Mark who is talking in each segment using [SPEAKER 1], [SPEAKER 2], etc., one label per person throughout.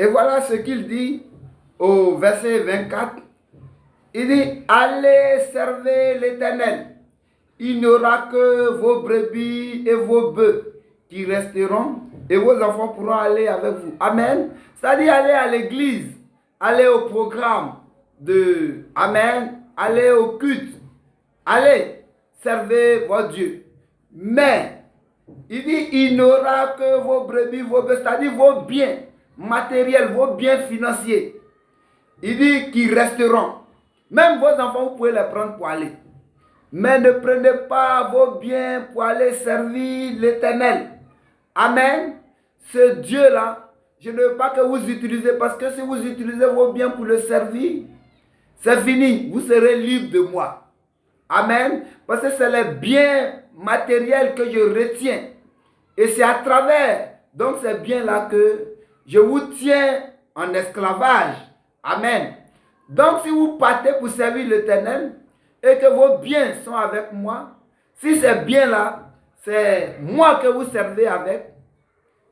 [SPEAKER 1] Et voilà ce qu'il dit au verset 24. Il dit, allez servir l'Éternel. Il n'y aura que vos brebis et vos bœufs qui resteront et vos enfants pourront aller avec vous. Amen. C'est-à-dire aller à l'église, aller au programme de Amen, aller au culte, allez servir votre Dieu. Mais, il dit, il n'y aura que vos brebis, vos bœufs, c'est-à-dire vos biens matériels, vos biens financiers. Il dit qu'ils resteront. Même vos enfants, vous pouvez les prendre pour aller. Mais ne prenez pas vos biens pour aller servir l'Éternel. Amen. Ce Dieu-là, je ne veux pas que vous utilisez, parce que si vous utilisez vos biens pour le servir, c'est fini. Vous serez libre de moi. Amen. Parce que c'est les biens matériels que je retiens. Et c'est à travers donc ces biens-là que je vous tiens en esclavage. Amen. Donc si vous partez pour servir l'Éternel et que vos biens sont avec moi, si ces biens-là, c'est moi que vous servez avec,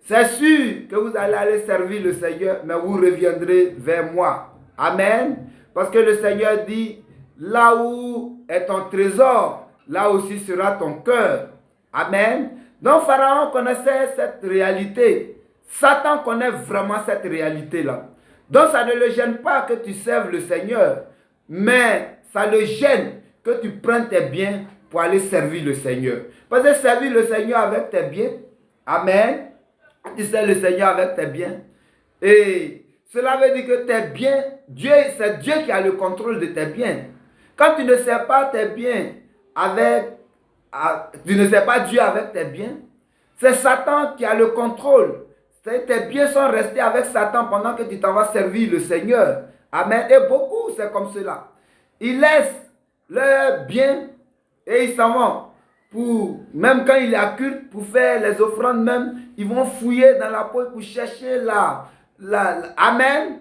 [SPEAKER 1] c'est sûr que vous allez aller servir le Seigneur, mais vous reviendrez vers moi. Amen. Parce que le Seigneur dit, là où est ton trésor, là aussi sera ton cœur. Amen. Donc Pharaon connaissait cette réalité. Satan connaît vraiment cette réalité-là. Donc ça ne le gêne pas que tu serves le Seigneur, mais ça le gêne que tu prennes tes biens pour aller servir le Seigneur. Parce que servir le Seigneur avec tes biens, amen, tu sers le Seigneur avec tes biens. Et cela veut dire que tes biens, c'est Dieu qui a le contrôle de tes biens. Quand tu ne sers pas tes biens tu ne sers pas Dieu avec tes biens, c'est Satan qui a le contrôle. Tes biens sont restés avec Satan pendant que tu t'en vas servir le Seigneur. Amen. Et beaucoup, c'est comme cela. Ils laissent leurs biens et ils s'en vont. Même quand il y a culte, pour faire les offrandes même, ils vont fouiller dans la poche pour chercher amen,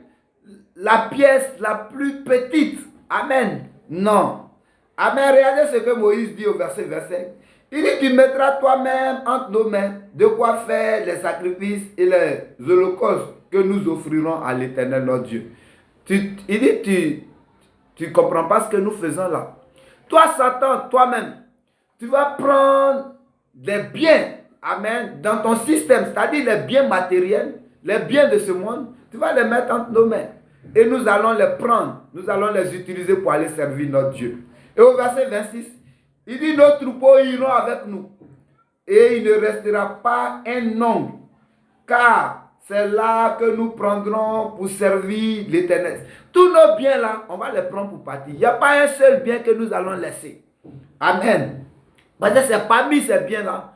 [SPEAKER 1] la pièce la plus petite. Amen. Non. Amen. Regardez ce que Moïse dit au verset 25. Il dit, tu mettras toi-même entre nos mains de quoi faire les sacrifices et les holocaustes que nous offrirons à l'Éternel notre Dieu. Il dit, tu ne comprends pas ce que nous faisons là. Toi, Satan, toi-même, tu vas prendre des biens, amen, dans ton système, c'est-à-dire les biens matériels, les biens de ce monde, tu vas les mettre entre nos mains. Et nous allons les prendre, nous allons les utiliser pour aller servir notre Dieu. Et au verset 26, il dit, nos troupeaux iront avec nous. Et il ne restera pas un ongle, car c'est là que nous prendrons pour servir l'Éternel. Tous nos biens là, on va les prendre pour partir. Il n'y a pas un seul bien que nous allons laisser. Amen. Parce que c'est parmi ces biens-là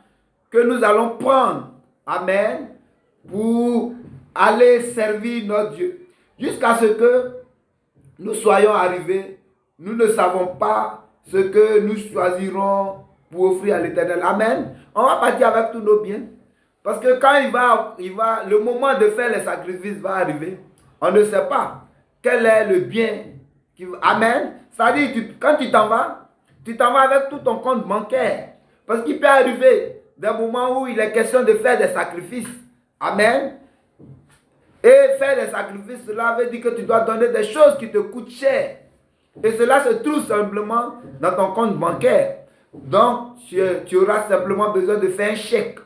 [SPEAKER 1] que nous allons prendre. Amen. Pour aller servir notre Dieu. Jusqu'à ce que nous soyons arrivés, nous ne savons pas ce que nous choisirons pour offrir à l'Éternel. Amen. On va partir avec tous nos biens. Parce que quand le moment de faire les sacrifices va arriver, on ne sait pas quel est le bien. Amen. C'est-à-dire, quand tu t'en vas avec tout ton compte bancaire. Parce qu'il peut arriver des moments où il est question de faire des sacrifices. Amen. Et faire des sacrifices, cela veut dire que tu dois donner des choses qui te coûtent cher. Et cela se trouve simplement dans ton compte bancaire. Donc, tu auras simplement besoin de faire un chèque.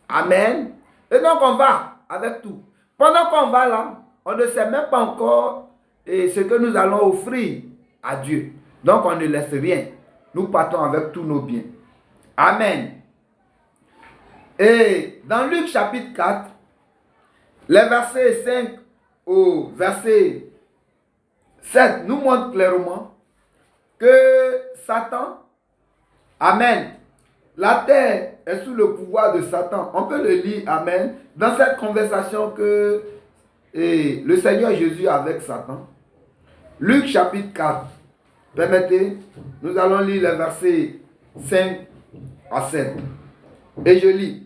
[SPEAKER 1] Amen. Et donc, on va avec tout. Pendant qu'on va là, on ne sait même pas encore ce que nous allons offrir à Dieu. Donc, on ne laisse rien. Nous partons avec tous nos biens. Amen. Et dans Luc chapitre 4, les versets 5 au verset 7 nous montrent clairement que Satan, amen, la terre est sous le pouvoir de Satan. On peut le lire, amen, dans cette conversation que le Seigneur Jésus a avec Satan. Luc chapitre 4. Permettez, nous allons lire les versets 5 à 7. Et je lis.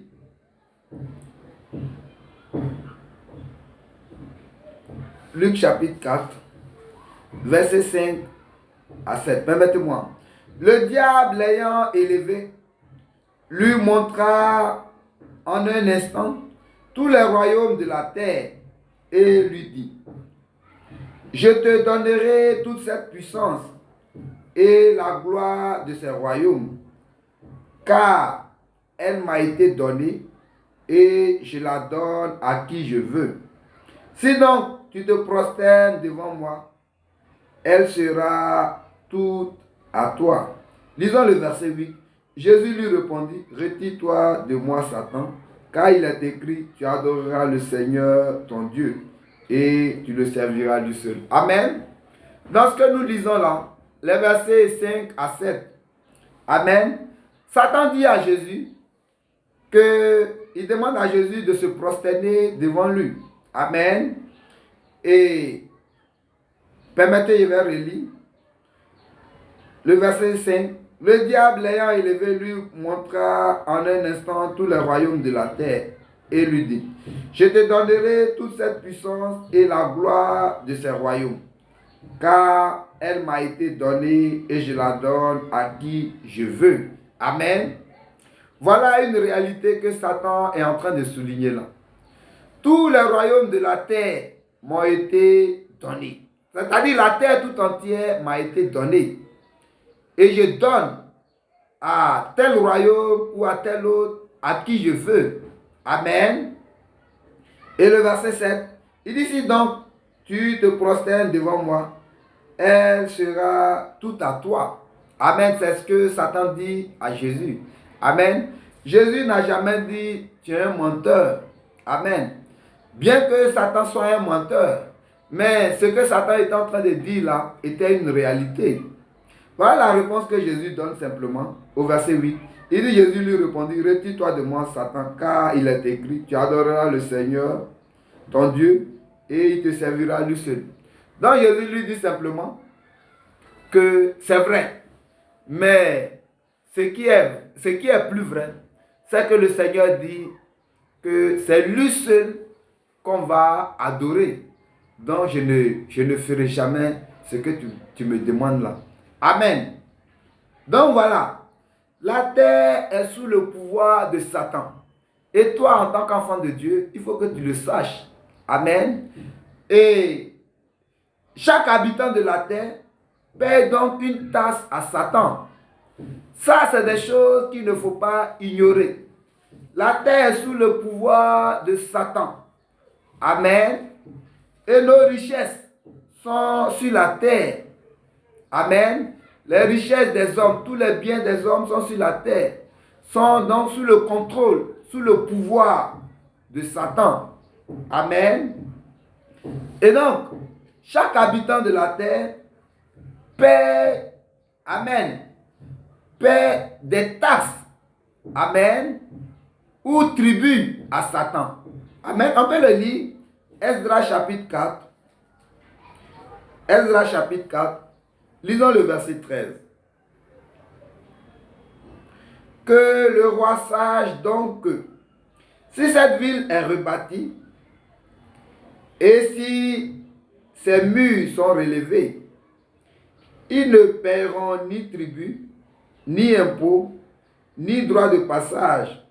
[SPEAKER 1] Luc chapitre 4, versets 5 à 7. Permettez-moi. Le diable l'ayant élevé, lui montra en un instant tous les royaumes de la terre et lui dit, je te donnerai toute cette puissance et la gloire de ce royaume, car elle m'a été donnée et je la donne à qui je veux. Si donc tu te prosternes devant moi, elle sera toute à toi. Lisons le verset 8. Jésus lui répondit, retire-toi de moi, Satan, car il est écrit, tu adoreras le Seigneur ton Dieu et tu le serviras lui seul. Amen. Dans ce que nous lisons là, les versets 5 à 7. Amen. Satan dit à Jésus qu'il demande à Jésus de se prosterner devant lui. Amen. Et permettez, je vais relire le verset 5. Le diable ayant élevé lui montra en un instant tous les royaumes de la terre et lui dit, je te donnerai toute cette puissance et la gloire de ces royaumes, car elle m'a été donnée et je la donne à qui je veux. Amen. Voilà une réalité que Satan est en train de souligner là. Tous les royaumes de la terre m'ont été donnés. C'est-à-dire la terre tout entière m'a été donnée. Et je donne à tel royaume ou à tel autre à qui je veux. Amen. Et le verset 7, il dit, si donc tu te prosternes devant moi, elle sera tout à toi. Amen. C'est ce que Satan dit à Jésus. Amen. Jésus n'a jamais dit, tu es un menteur. Amen. Bien que Satan soit un menteur, mais ce que Satan est en train de dire là était une réalité. Voilà la réponse que Jésus donne simplement au verset 8. Il dit, Jésus lui répondit, retire-toi de moi, Satan, car il est écrit, tu adoreras le Seigneur, ton Dieu, et il te servira lui seul. Donc Jésus lui dit simplement que c'est vrai, mais ce qui est plus vrai, c'est que le Seigneur dit que c'est lui seul qu'on va adorer. Donc je ne ferai jamais ce que tu me demandes là. Amen. Donc voilà, la terre est sous le pouvoir de Satan. Et toi, en tant qu'enfant de Dieu, il faut que tu le saches. Amen. Et chaque habitant de la terre paie donc une taxe à Satan. Ça, c'est des choses qu'il ne faut pas ignorer. La terre est sous le pouvoir de Satan. Amen. Et nos richesses sont sur la terre. Amen. Les richesses des hommes, tous les biens des hommes sont sur la terre, sont donc sous le contrôle, sous le pouvoir de Satan. Amen. Et donc, chaque habitant de la terre paie, amen, paie des taxes, amen, ou tribut à Satan. Amen. On peut le lire, Esdras chapitre 4. Esdras chapitre 4. Lisons le verset 13. Que le roi sache donc que si cette ville est rebâtie et si ses murs sont relevés, ils ne paieront ni tribut, ni impôt, ni droit de passage,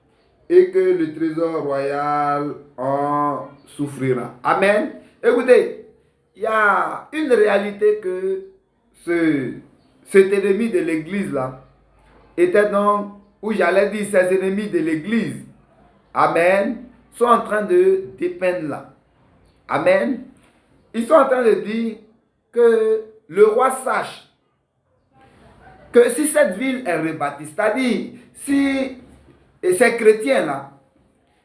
[SPEAKER 1] et que le trésor royal en souffrira. Amen. Écoutez, il y a une réalité que cet ennemi de l'église là était donc, ou j'allais dire ces ennemis de l'église, amen, sont en train de dépeindre là. Amen. Ils sont en train de dire que le roi sache que si cette ville est rebâtie, c'est-à-dire si ces chrétiens là,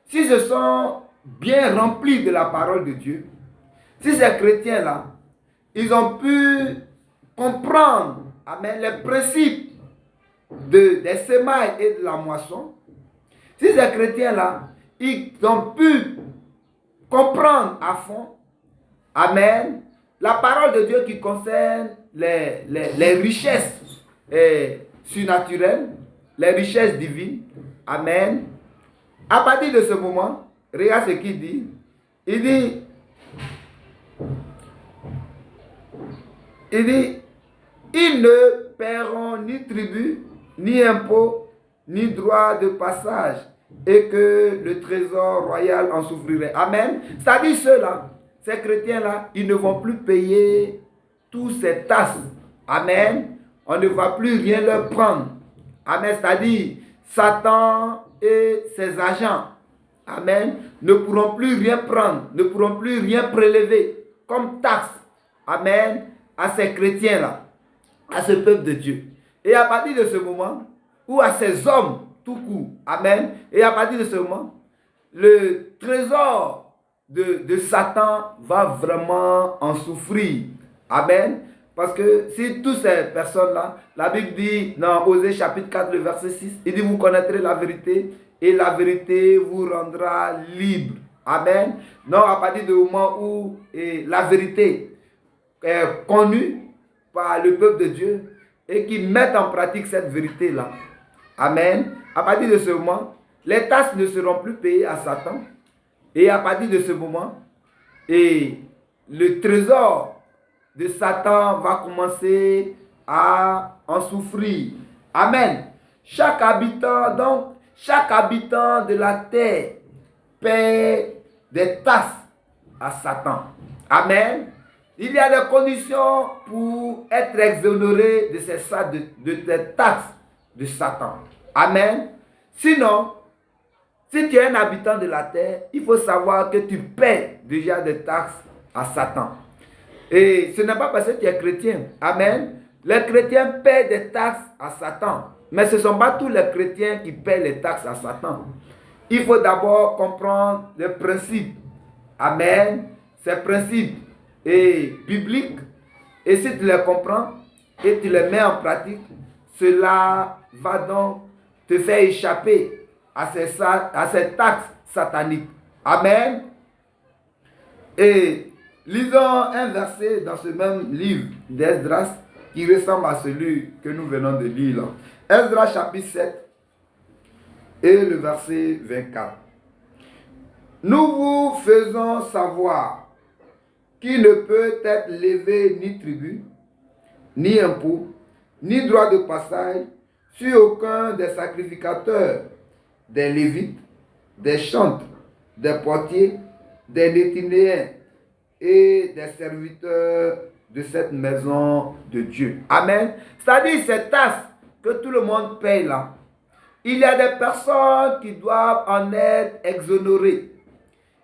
[SPEAKER 1] si se sont bien remplis de la parole de Dieu, si ces chrétiens là, ils ont pu comprendre, amen, les principes des semailles et de la moisson, si ces chrétiens-là, ils ont pu comprendre à fond, amen, la parole de Dieu qui concerne les richesses surnaturelles, les richesses divines, amen, à partir de ce moment, regarde ce qu'il dit, il dit, ils ne paieront ni tribut, ni impôt, ni droit de passage, et que le trésor royal en souffrirait. Amen. C'est-à-dire ceux-là, ces chrétiens-là, ils ne vont plus payer tous ces tasses. Amen. On ne va plus rien leur prendre. Amen. C'est-à-dire, Satan et ses agents, amen, ne pourront plus rien prendre, ne pourront plus rien prélever comme taxe, amen, à ces chrétiens-là, à ce peuple de Dieu. Et à partir de ce moment, ou à ces hommes tout court, amen, et à partir de ce moment, le trésor de Satan va vraiment en souffrir. Amen. Parce que si toutes ces personnes-là, la Bible dit dans Osée chapitre 4, le verset 6, il dit vous connaîtrez la vérité et la vérité vous rendra libre. Amen. Non, à partir du moment où la vérité est connue par le peuple de Dieu et qui mettent en pratique cette vérité-là. Amen. À partir de ce moment, les tasses ne seront plus payées à Satan. Et à partir de ce moment, et le trésor de Satan va commencer à en souffrir. Amen. Chaque habitant de la terre paie des tasses à Satan. Amen. Il y a des conditions pour être exonéré de ces taxes de Satan. Amen. Sinon, si tu es un habitant de la terre, il faut savoir que tu paies déjà des taxes à Satan. Et ce n'est pas parce que tu es chrétien. Amen. Les chrétiens paient des taxes à Satan. Mais ce ne sont pas tous les chrétiens qui paient les taxes à Satan. Il faut d'abord comprendre les principes. Amen. Ces principes bibliques. Et si tu les comprends et tu les mets en pratique, cela va donc te faire échapper à ces taxes sataniques. Amen. Et lisons un verset dans ce même livre d'Esdras qui ressemble à celui que nous venons de lire là. Esdras chapitre 7 et le verset 24. Nous vous faisons savoir qu'il ne peut être levé ni tribut, ni impôt, ni droit de passage sur aucun des sacrificateurs, des Lévites, des chantres, des portiers, des Nétinéens et des serviteurs de cette maison de Dieu. Amen. C'est-à-dire ces tasses que tout le monde paye là. Il y a des personnes qui doivent en être exonérées.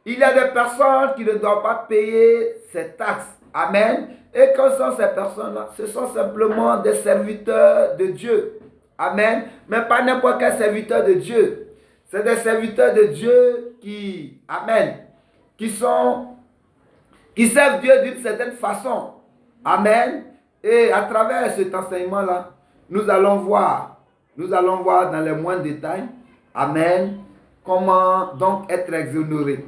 [SPEAKER 1] Il y a des personnes qui ne doivent pas payer ces taxes. Amen. Et que sont ces personnes-là? Ce sont simplement des serviteurs de Dieu. Amen. Mais pas n'importe quel serviteur de Dieu. C'est des serviteurs de Dieu qui, amen, qui servent Dieu d'une certaine façon. Amen. Et à travers cet enseignement-là, nous allons voir dans les moindres détails, amen, comment donc être exonéré.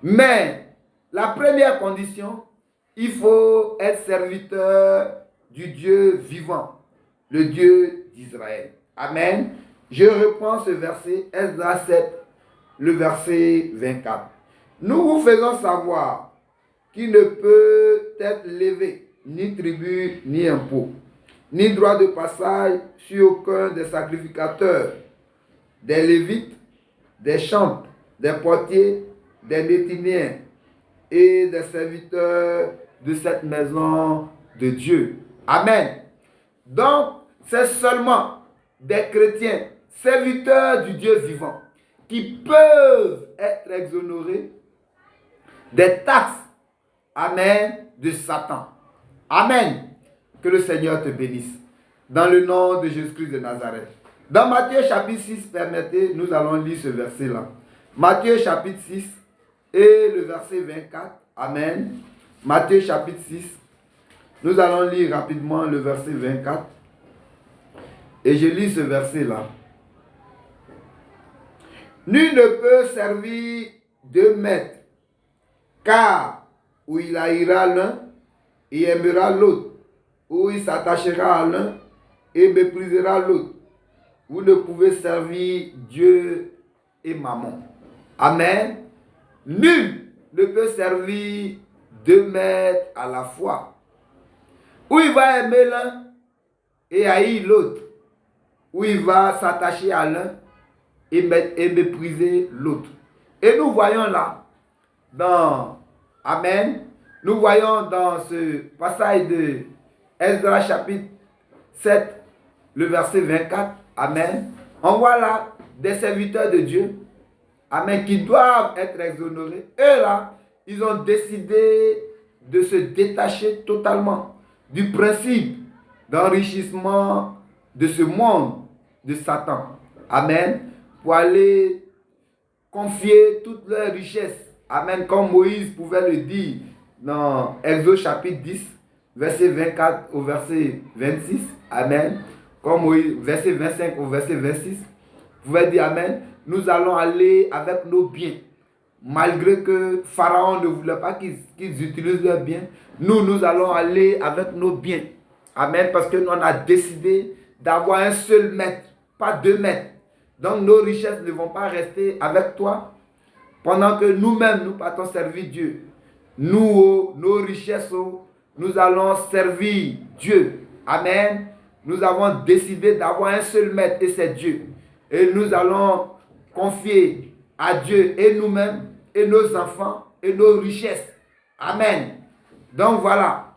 [SPEAKER 1] Mais la première condition, il faut être serviteur du Dieu vivant, le Dieu d'Israël. Amen. Je reprends ce verset, Esdras 7, le verset 24. Nous vous faisons savoir qu'il ne peut être levé ni tribut ni impôt, ni droit de passage sur aucun des sacrificateurs, des Lévites, des chantres, des portiers, des Nétinéens et des serviteurs de cette maison de Dieu. Amen. Donc, c'est seulement des chrétiens, serviteurs du Dieu vivant, qui peuvent être exonérés des taxes, amen, de Satan. Amen. Que le Seigneur te bénisse. Dans le nom de Jésus-Christ de Nazareth. Dans Matthieu chapitre 6, permettez, nous allons lire ce verset-là. Matthieu chapitre 6 et le verset 24. Amen. Matthieu chapitre 6. Nous allons lire rapidement le verset 24. Et je lis ce verset-là. Nul ne peut servir deux maîtres, car où il haïra l'un et aimera l'autre, ou il s'attachera à l'un et méprisera l'autre. Vous ne pouvez servir Dieu et Mammon. Amen. Nul ne peut servir deux maîtres à la fois. Ou il va aimer l'un et haïr l'autre, ou il va s'attacher à l'un et mépriser l'autre. Et nous voyons là, dans Amen. Nous voyons dans ce passage de Esdras chapitre 7, le verset 24. Amen. On voit là des serviteurs de Dieu. Amen. Qui doivent être exonérés. Eux là, ils ont décidé de se détacher totalement du principe d'enrichissement de ce monde de Satan. Amen. Pour aller confier toutes leurs richesses. Amen. Comme Moïse pouvait le dire dans Exode chapitre 10, verset 24 au verset 26. Amen. Comme Moïse, verset 25 au verset 26. Vous pouvez dire Amen. Nous allons aller avec nos biens. Malgré que Pharaon ne voulait pas qu'ils utilisent leurs biens, nous allons aller avec nos biens. Amen. Parce que nous on a décidé d'avoir un seul maître, pas deux maîtres. Donc nos richesses ne vont pas rester avec toi pendant que nous-mêmes nous partons servir Dieu. Nous, nos richesses, nous allons servir Dieu. Amen. Nous avons décidé d'avoir un seul maître et c'est Dieu. Et nous allons confier à Dieu et nous-mêmes et nos enfants et nos richesses. Amen. Donc voilà,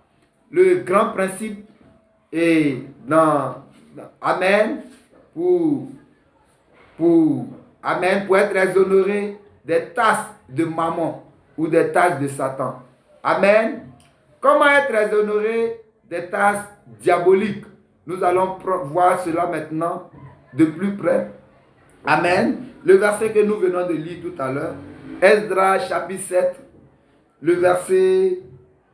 [SPEAKER 1] le grand principe est dans Amen Amen, pour être exonéré des tasses de mammon ou des tasses de Satan. Amen. Comment être exonéré des tasses diaboliques? Nous allons voir cela maintenant de plus près. Amen. Le verset que nous venons de lire tout à l'heure, Esdras chapitre 7, le verset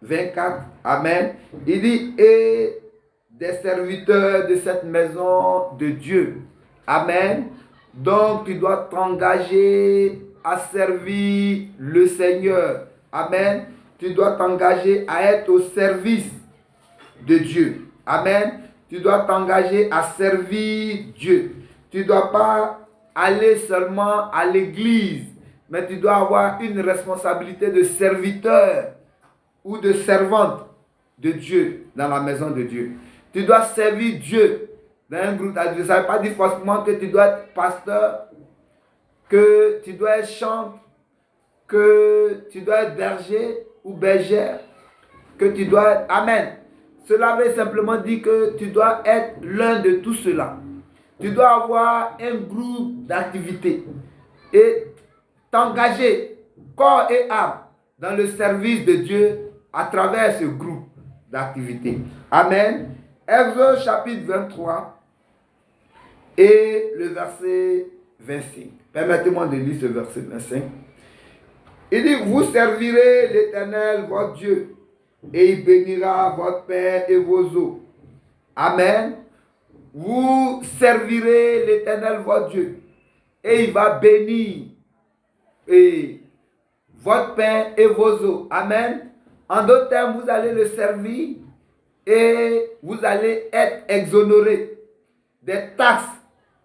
[SPEAKER 1] 24. Amen. Il dit, et des serviteurs de cette maison de Dieu. Amen. Donc tu dois t'engager à servir le Seigneur. Amen. Tu dois t'engager à être au service de Dieu. Amen. Tu dois t'engager à servir Dieu. Tu ne dois pas aller seulement à l'église, mais tu dois avoir une responsabilité de serviteur ou de servante de Dieu dans la maison de Dieu. Tu dois servir Dieu dans un groupe d'adultes. Ça ne veut pas dire forcément que tu dois être pasteur, que tu dois être chanteur, que tu dois être berger ou bergère, que tu dois être... Amen. Cela veut simplement dire que tu dois être l'un de tout cela. Tu dois avoir un groupe d'activités et t'engager corps et âme dans le service de Dieu à travers ce groupe d'activités. Amen. Exode chapitre 23 et le verset 25. Permettez-moi de lire ce verset 25. Il dit, vous servirez l'Éternel, votre Dieu, et il bénira votre pain et vos eaux. Amen. Vous servirez l'Éternel, votre Dieu, et il va bénir votre pain et vos eaux. Amen. En d'autres termes, vous allez le servir et vous allez être exonéré des taxes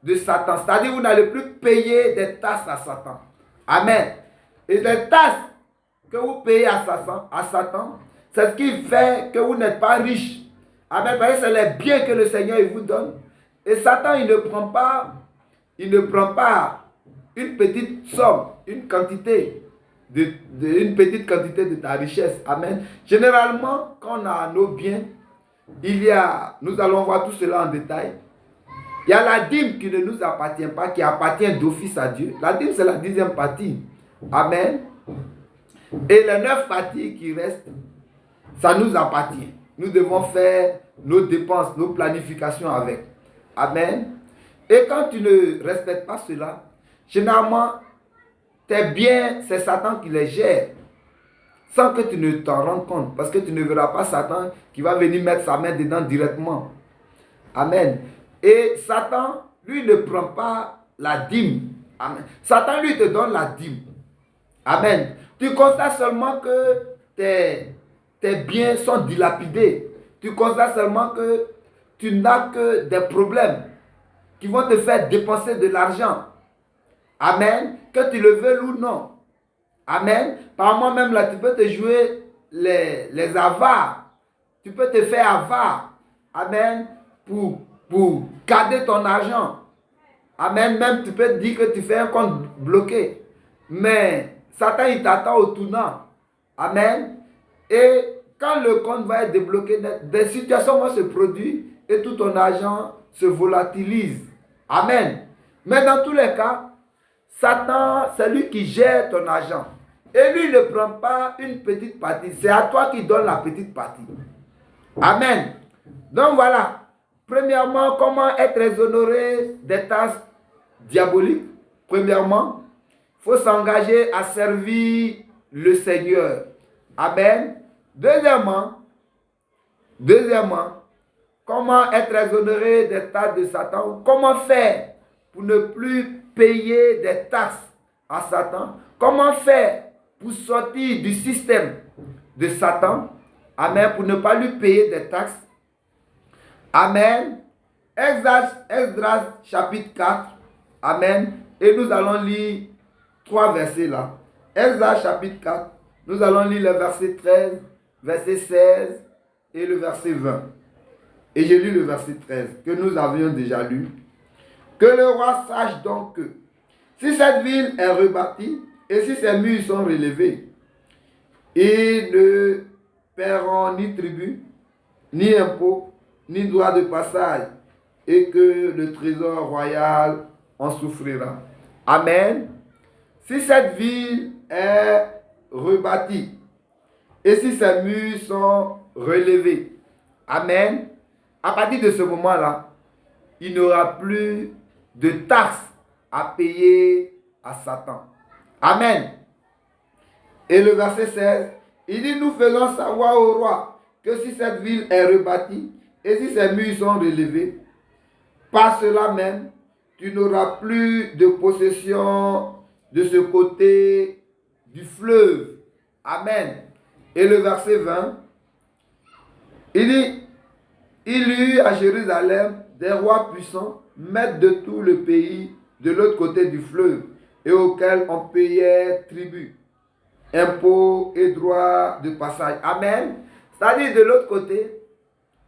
[SPEAKER 1] de Satan. C'est-à-dire que vous n'allez plus payer des taxes à Satan. Amen. Et les taxes que vous payez à Satan, c'est ce qui fait que vous n'êtes pas riche. Amen. Parce que c'est les biens que le Seigneur il vous donne. Et Satan, il ne prend pas une petite somme, une petite quantité de ta richesse. Amen. Généralement, quand on a nos biens, nous allons voir tout cela en détail. Il y a la dîme qui ne nous appartient pas, qui appartient d'office à Dieu. La dîme, c'est la 10e partie. Amen. Et les 9 parties qui restent, ça nous appartient. Nous devons faire nos dépenses, nos planifications avec. Amen. Et quand tu ne respectes pas cela, généralement, tes biens, c'est Satan qui les gère. Sans que tu ne t'en rendes compte. Parce que tu ne verras pas Satan qui va venir mettre sa main dedans directement. Amen. Et Satan, lui, ne prend pas la dîme. Amen. Satan, lui, te donne la dîme. Amen. Tu constates seulement que tes biens sont dilapidés. Tu constates seulement que tu n'as que des problèmes qui vont te faire dépenser de l'argent. Amen. Que tu le veuilles ou non. Amen. Par moi-même, là, tu peux te jouer les avares. Tu peux te faire avare. Amen. Pour garder ton argent. Amen. Même tu peux te dire que tu fais un compte bloqué. Mais Satan, il t'attend au tournant. Amen. Et quand le compte va être débloqué, des situations vont se produire et tout ton argent se volatilise. Amen. Mais dans tous les cas, Satan, c'est lui qui gère ton argent. Et lui, il ne prend pas une petite partie. C'est à toi qui donne la petite partie. Amen. Donc voilà. Premièrement, comment être exonéré des tâches diaboliques? Premièrement, il faut s'engager à servir le Seigneur. Amen. Deuxièmement, comment être exonéré des tâches de Satan? Comment faire pour ne plus payer des taxes à Satan? Comment faire pour sortir du système de Satan? Amen. Pour ne pas lui payer des taxes. Amen. Esdras chapitre 4. Amen. Et nous allons lire 3 versets là. Esdras chapitre 4. Nous allons lire le verset 13, verset 16 et le verset 20. Et j'ai lu le verset 13 que nous avions déjà lu. Que le roi sache donc que si cette ville est rebâtie et si ses murs sont relevés, ils ne paieront ni tribut, ni impôt, ni droit de passage, et que le trésor royal en souffrira. Amen. Si cette ville est rebâtie et si ses murs sont relevés, amen, à partir de ce moment-là, il n'y aura plus de taxes à payer à Satan. Amen. Et le verset 16, il dit, nous faisons savoir au roi que si cette ville est rebâtie et si ses murs sont relevés, par cela même, tu n'auras plus de possession de ce côté du fleuve. Amen. Et le verset 20, il dit, il y eut à Jérusalem des rois puissants, maîtres de tout le pays, de l'autre côté du fleuve, et auxquels on payait tribut, impôts et droits de passage. Amen. C'est-à-dire de l'autre côté,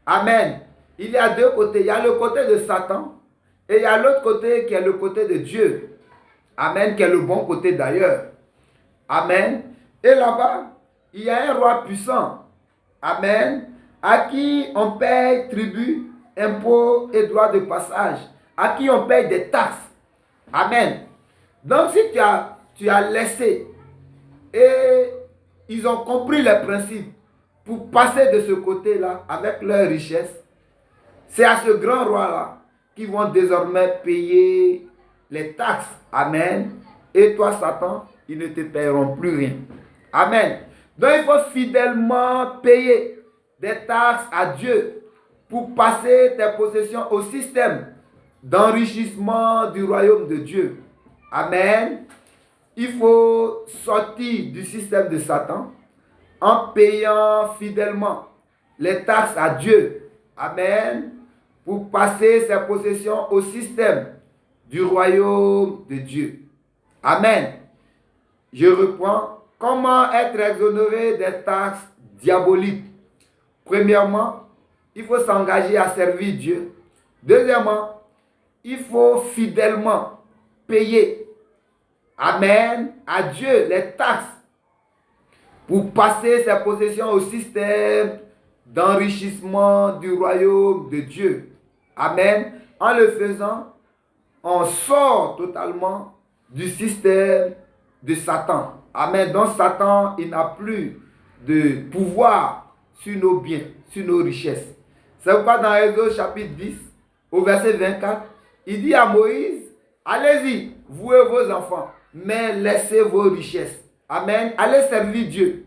[SPEAKER 1] amen. Il y a 2 côtés. Il y a le côté de Satan et il y a l'autre côté qui est le côté de Dieu. Amen, qui est le bon côté d'ailleurs. Amen. Et là-bas, il y a un roi puissant. Amen. À qui on paye tribut, impôts et droits de passage. À qui on paye des taxes. Amen. Donc si tu as laissé et ils ont compris les principes pour passer de ce côté-là avec leur richesse, c'est à ce grand roi-là qu'ils vont désormais payer les taxes. Amen. Et toi, Satan, ils ne te paieront plus rien. Amen. Donc, il faut fidèlement payer des taxes à Dieu pour passer tes possessions au système d'enrichissement du royaume de Dieu. Amen. Il faut sortir du système de Satan en payant fidèlement les taxes à Dieu. Amen. Pour passer ses possessions au système du royaume de Dieu. Amen. Je reprends. Comment être exonéré des taxes diaboliques? Premièrement, il faut s'engager à servir Dieu. Deuxièmement, il faut fidèlement payer, amen, à Dieu les taxes pour passer ses possessions au système d'enrichissement du royaume de Dieu. Amen. En le faisant, on sort totalement du système de Satan. Amen. Donc Satan, il n'a plus de pouvoir sur nos biens, sur nos richesses. C'est pourquoi dans Exode chapitre 10, au verset 24, il dit à Moïse, allez-y, vous et vos enfants, mais laissez vos richesses. Amen. Allez servir Dieu,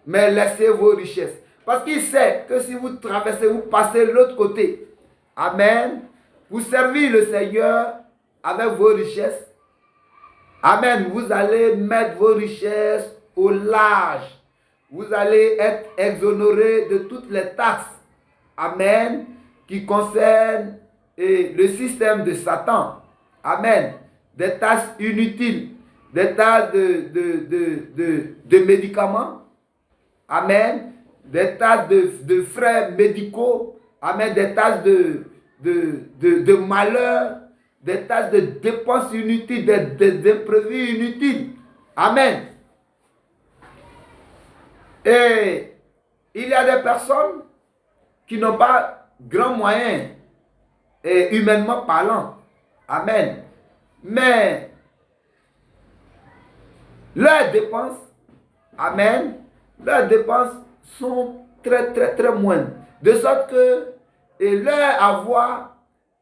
[SPEAKER 1] mais laissez vos richesses. Parce qu'il sait que si vous traversez, vous passez de l'autre côté. Amen. Vous servez le Seigneur avec vos richesses. Amen. Vous allez mettre vos richesses au large. Vous allez être exonéré de toutes les taxes. Amen. Qui concernent le système de Satan. Amen. Des taxes inutiles. Des taxes de médicaments. Amen. Des taxes de frais médicaux. Amen. Des taxes de malheur. Des taxes de dépenses inutiles. Des imprévus inutiles. Amen. Et il y a des personnes qui n'ont pas grand moyen, et humainement parlant. Amen. Mais leurs dépenses, amen, leurs dépenses sont très moindres. De sorte que leur avoir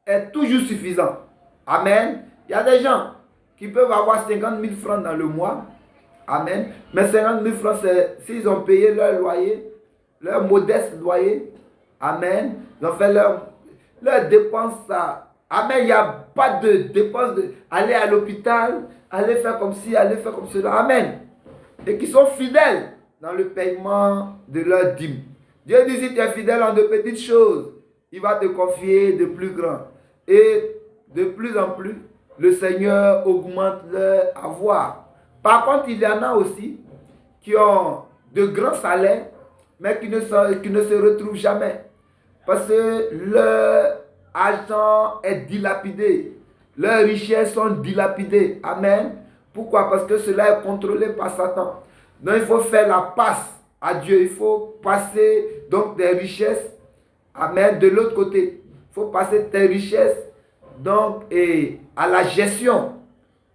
[SPEAKER 1] est toujours suffisant. Amen. Il y a des gens qui peuvent avoir 50 000 francs dans le mois. Amen. Mais 50 000 francs, c'est s'ils ont payé leur loyer, leur modeste loyer. Amen. Ils ont fait leur dépense. Amen. Il n'y a pas de dépense aller à l'hôpital, aller faire comme ci, aller faire comme cela. Amen. Et qui sont fidèles dans le paiement de leur dîme. Dieu dit, si tu es fidèle en de petites choses, il va te confier de plus grands. Et de plus en plus, le Seigneur augmente leur avoir. Par contre, il y en a aussi qui ont de grands salaires, mais qui ne se retrouvent jamais. Parce que leur argent est dilapidé. Leurs richesses sont dilapidées. Amen. Pourquoi? Parce que cela est contrôlé par Satan. Donc il faut faire la passe à Dieu. Il faut passer donc des richesses. Amen. De l'autre côté. Il faut passer tes richesses donc à la gestion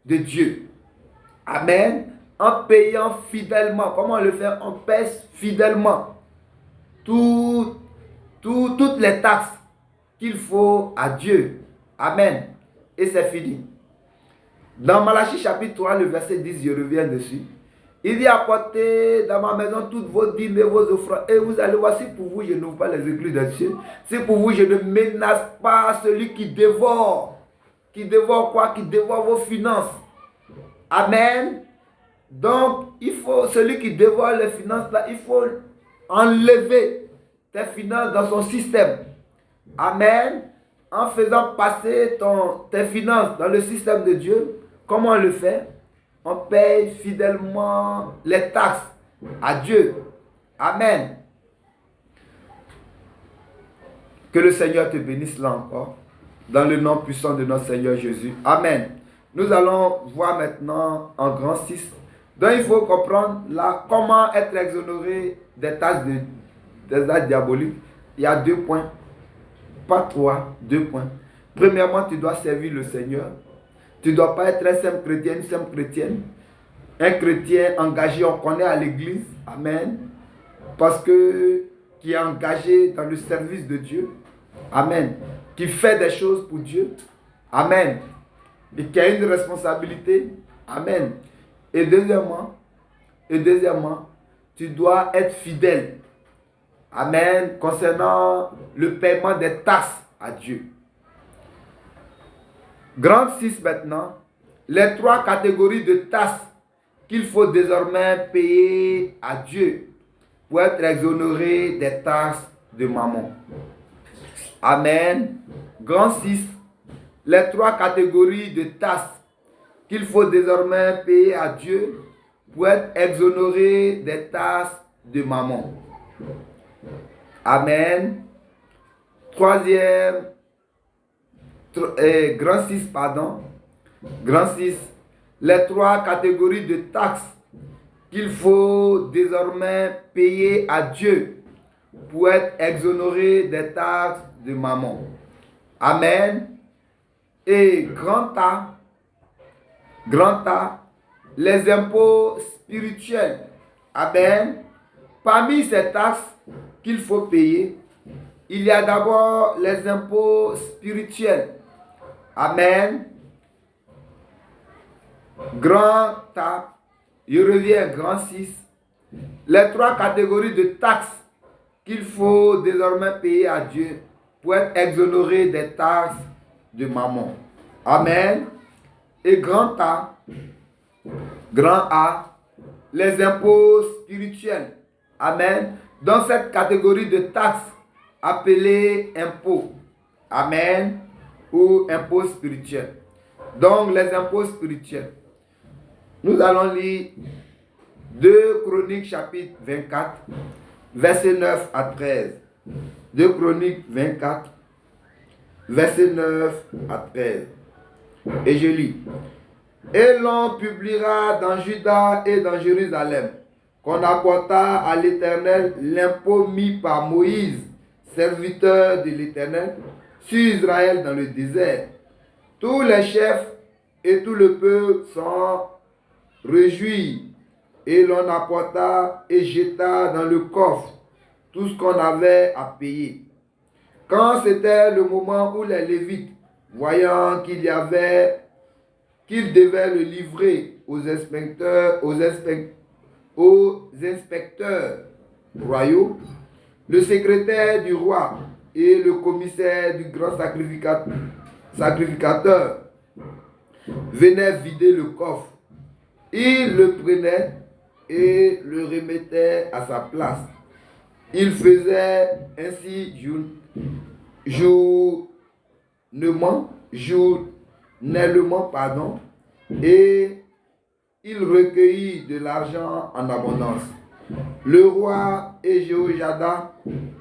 [SPEAKER 1] de Dieu. Amen. En payant fidèlement. Comment on le fait? On paie fidèlement toutes les taxes qu'il faut à Dieu. Amen. Et c'est fini. Dans Malachie chapitre 3, le verset 10, je reviens dessus. Il dit, apportez dans ma maison toutes vos dîmes et vos offrandes. Et vous allez voir, si pour vous, je n'ouvre pas les écluses des cieux. Si pour vous, je ne menace pas celui qui dévore. Qui dévore quoi? Qui dévore vos finances. Amen. Donc, il faut, celui qui dévore les finances, là, il faut enlever tes finances dans son système. Amen. En faisant passer tes finances dans le système de Dieu. Comment on le fait? On paye fidèlement les taxes à Dieu. Amen. Que le Seigneur te bénisse là encore. Dans le nom puissant de notre Seigneur Jésus. Amen. Nous allons voir maintenant en grand 6. Donc il faut comprendre là comment être exonéré des tâches des actes diaboliques. Il y a 2 points. Pas 3, 2 points. Premièrement, tu dois servir le Seigneur. Tu ne dois pas être un simple chrétien, une simple chrétienne. Un chrétien engagé, on connaît à l'église. Amen. Parce que qui est engagé dans le service de Dieu. Amen. Qui fait des choses pour Dieu. Amen. Et qui a une responsabilité. Amen. Et deuxièmement, tu dois être fidèle. Amen. Concernant le paiement des taxes à Dieu. Grand 6 maintenant. Les 3 catégories de taxes qu'il faut désormais payer à Dieu pour être exonéré des taxes de mammon. Amen. Grand 6. Les 3 catégories de taxes qu'il faut désormais payer à Dieu pour être exonéré des taxes de mammon. Amen. Troisième, grand 6, pardon. Grand 6. Les 3 catégories de taxes qu'il faut désormais payer à Dieu pour être exonéré des taxes de mammon. Amen. Et grand A, les impôts spirituels. Amen. Parmi ces taxes qu'il faut payer, il y a d'abord les impôts spirituels. Amen. Grand A, je reviens, grand 6. Les 3 catégories de taxes qu'il faut désormais payer à Dieu pour être exonéré des taxes de mammon. Amen. Et grand A, les impôts spirituels. Amen. Dans cette catégorie de taxes appelées impôts. Amen. Ou impôts spirituels. Donc les impôts spirituels. Nous allons lire 2 Chroniques chapitre 24, verset 9 à 13. 2 Chroniques 24, verset 9 à 13. Et je lis. Et l'on publiera dans Juda et dans Jérusalem qu'on apporta à l'Éternel l'impôt mis par Moïse, serviteur de l'Éternel, sur Israël dans le désert. Tous les chefs et tout le peuple s'en réjouit, et l'on apporta et jeta dans le coffre tout ce qu'on avait à payer. Quand c'était le moment où les Lévites, voyant qu'ils devaient le livrer aux inspecteurs royaux, le secrétaire du roi et le commissaire du grand sacrificateur venaient vider le coffre. Ils le prenaient et le remettaient à sa place. Ils faisaient ainsi journellement, et il recueillit de l'argent en abondance. Le roi et Jéhoiada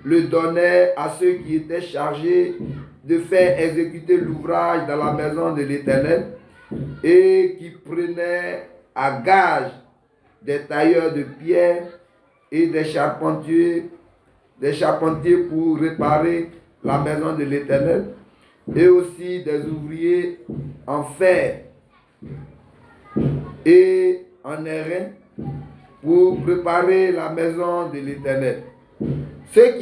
[SPEAKER 1] le donnaient à ceux qui étaient chargés de faire exécuter l'ouvrage dans la maison de l'Éternel et qui prenaient à gage des tailleurs de pierre et des charpentiers pour réparer la maison de l'Éternel, et aussi des ouvriers en fer et en airain pour préparer la maison de l'Éternel. Ceux